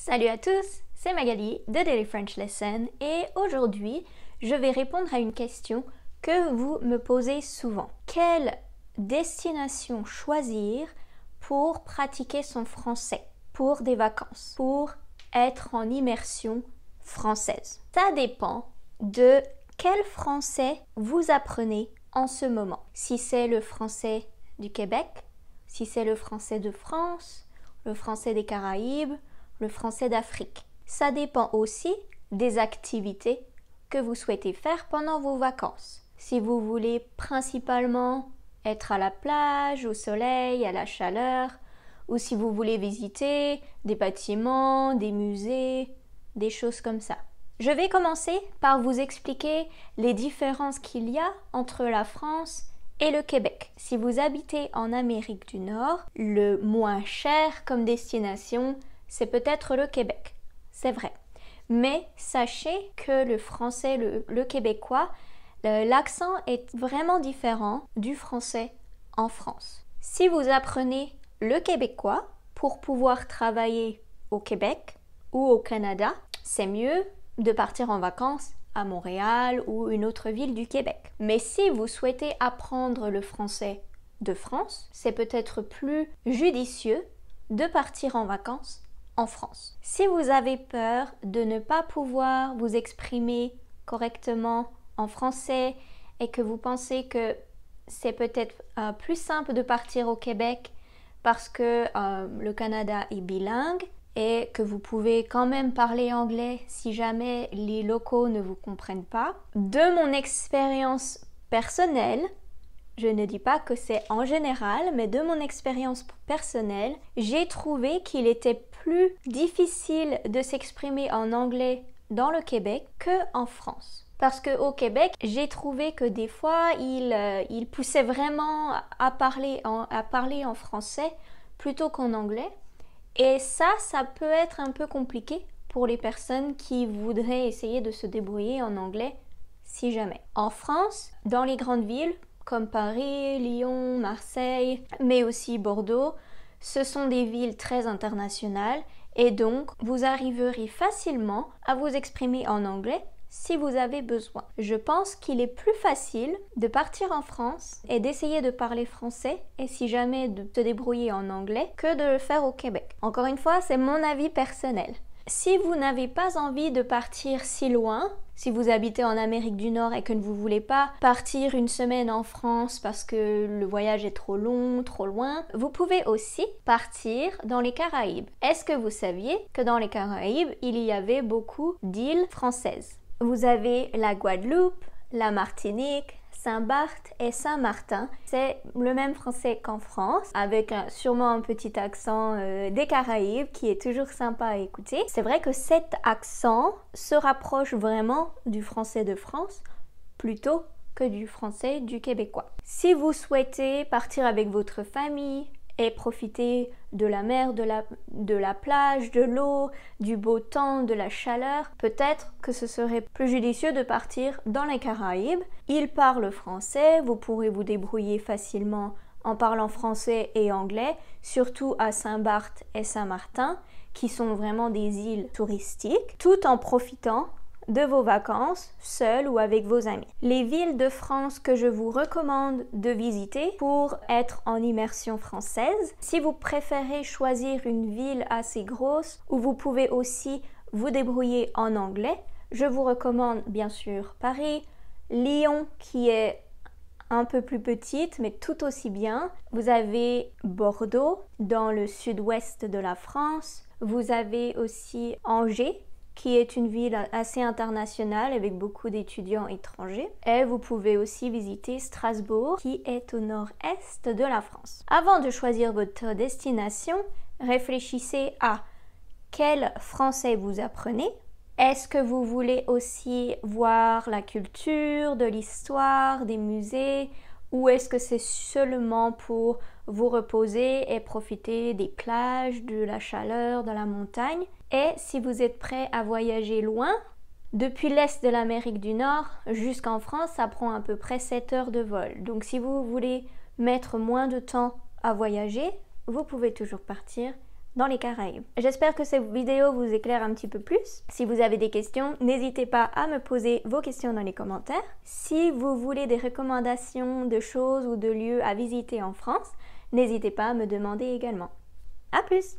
Salut à tous, c'est Magali de Daily French Lesson et aujourd'hui je vais répondre à une question que vous me posez souvent. Quelle destination choisir pour pratiquer son français, pour des vacances, pour être en immersion française? Ça dépend de quel français vous apprenez en ce moment. Si c'est le français du Québec, si c'est le français de France, le français des Caraïbes, le français d'Afrique. Ça dépend aussi des activités que vous souhaitez faire pendant vos vacances. Si vous voulez principalement être à la plage, au soleil, à la chaleur, ou si vous voulez visiter des bâtiments, des musées, des choses comme ça. Je vais commencer par vous expliquer les différences qu'il y a entre la France et le Québec. Si vous habitez en Amérique du Nord, le moins cher comme destination, c'est peut-être le Québec, c'est vrai. Mais sachez que le français, le québécois, l'accent est vraiment différent du français en France. Si vous apprenez le québécois pour pouvoir travailler au Québec ou au Canada, c'est mieux de partir en vacances à Montréal ou une autre ville du Québec. Mais si vous souhaitez apprendre le français de France, c'est peut-être plus judicieux de partir en vacances en France. Si vous avez peur de ne pas pouvoir vous exprimer correctement en français et que vous pensez que c'est peut-être plus simple de partir au Québec parce que le Canada est bilingue et que vous pouvez quand même parler anglais si jamais les locaux ne vous comprennent pas, de mon expérience personnelle, je ne dis pas que c'est en général, mais de mon expérience personnelle, j'ai trouvé qu'il était plus difficile de s'exprimer en anglais dans le Québec qu'en France. Parce qu'au Québec, j'ai trouvé que des fois, il poussait vraiment à parler en français plutôt qu'en anglais. Et ça peut être un peu compliqué pour les personnes qui voudraient essayer de se débrouiller en anglais si jamais. En France, dans les grandes villes, comme Paris, Lyon, Marseille, mais aussi Bordeaux, ce sont des villes très internationales et donc vous arriverez facilement à vous exprimer en anglais si vous avez besoin. Je pense qu'il est plus facile de partir en France et d'essayer de parler français et si jamais de se débrouiller en anglais que de le faire au Québec. Encore une fois, c'est mon avis personnel. Si vous n'avez pas envie de partir si loin, si vous habitez en Amérique du Nord et que vous ne voulez pas partir une semaine en France parce que le voyage est trop long, trop loin, vous pouvez aussi partir dans les Caraïbes. Est-ce que vous saviez que dans les Caraïbes, il y avait beaucoup d'îles françaises? Vous avez la Guadeloupe, la Martinique, Saint-Barth et Saint-Martin. C'est le même français qu'en France, avec sûrement un petit accent des Caraïbes qui est toujours sympa à écouter. C'est vrai que cet accent se rapproche vraiment du français de France plutôt que du français du québécois. Si vous souhaitez partir avec votre famille et profiter de la mer, de la plage, de l'eau, du beau temps, de la chaleur, peut-être que ce serait plus judicieux de partir dans les Caraïbes. Ils parlent français, vous pourrez vous débrouiller facilement en parlant français et anglais, surtout à Saint-Barth et Saint-Martin, qui sont vraiment des îles touristiques, tout en profitant de vos vacances, seuls ou avec vos amis. Les villes de France que je vous recommande de visiter pour être en immersion française, si vous préférez choisir une ville assez grosse où vous pouvez aussi vous débrouiller en anglais, je vous recommande bien sûr Paris, Lyon qui est un peu plus petite mais tout aussi bien. Vous avez Bordeaux dans le sud-ouest de la France. Vous avez aussi Angers qui est une ville assez internationale avec beaucoup d'étudiants étrangers. Et vous pouvez aussi visiter Strasbourg, qui est au nord-est de la France. Avant de choisir votre destination, réfléchissez à quel français vous apprenez. Est-ce que vous voulez aussi voir la culture, de l'histoire, des musées, ou est-ce que c'est seulement pour vous reposer et profiter des plages, de la chaleur, de la montagne? Et si vous êtes prêt à voyager loin, depuis l'est de l'Amérique du Nord jusqu'en France, ça prend à peu près 7 heures de vol. Donc si vous voulez mettre moins de temps à voyager, vous pouvez toujours partir dans les Caraïbes. J'espère que cette vidéo vous éclaire un petit peu plus. Si vous avez des questions, n'hésitez pas à me poser vos questions dans les commentaires. Si vous voulez des recommandations de choses ou de lieux à visiter en France, n'hésitez pas à me demander également. À plus!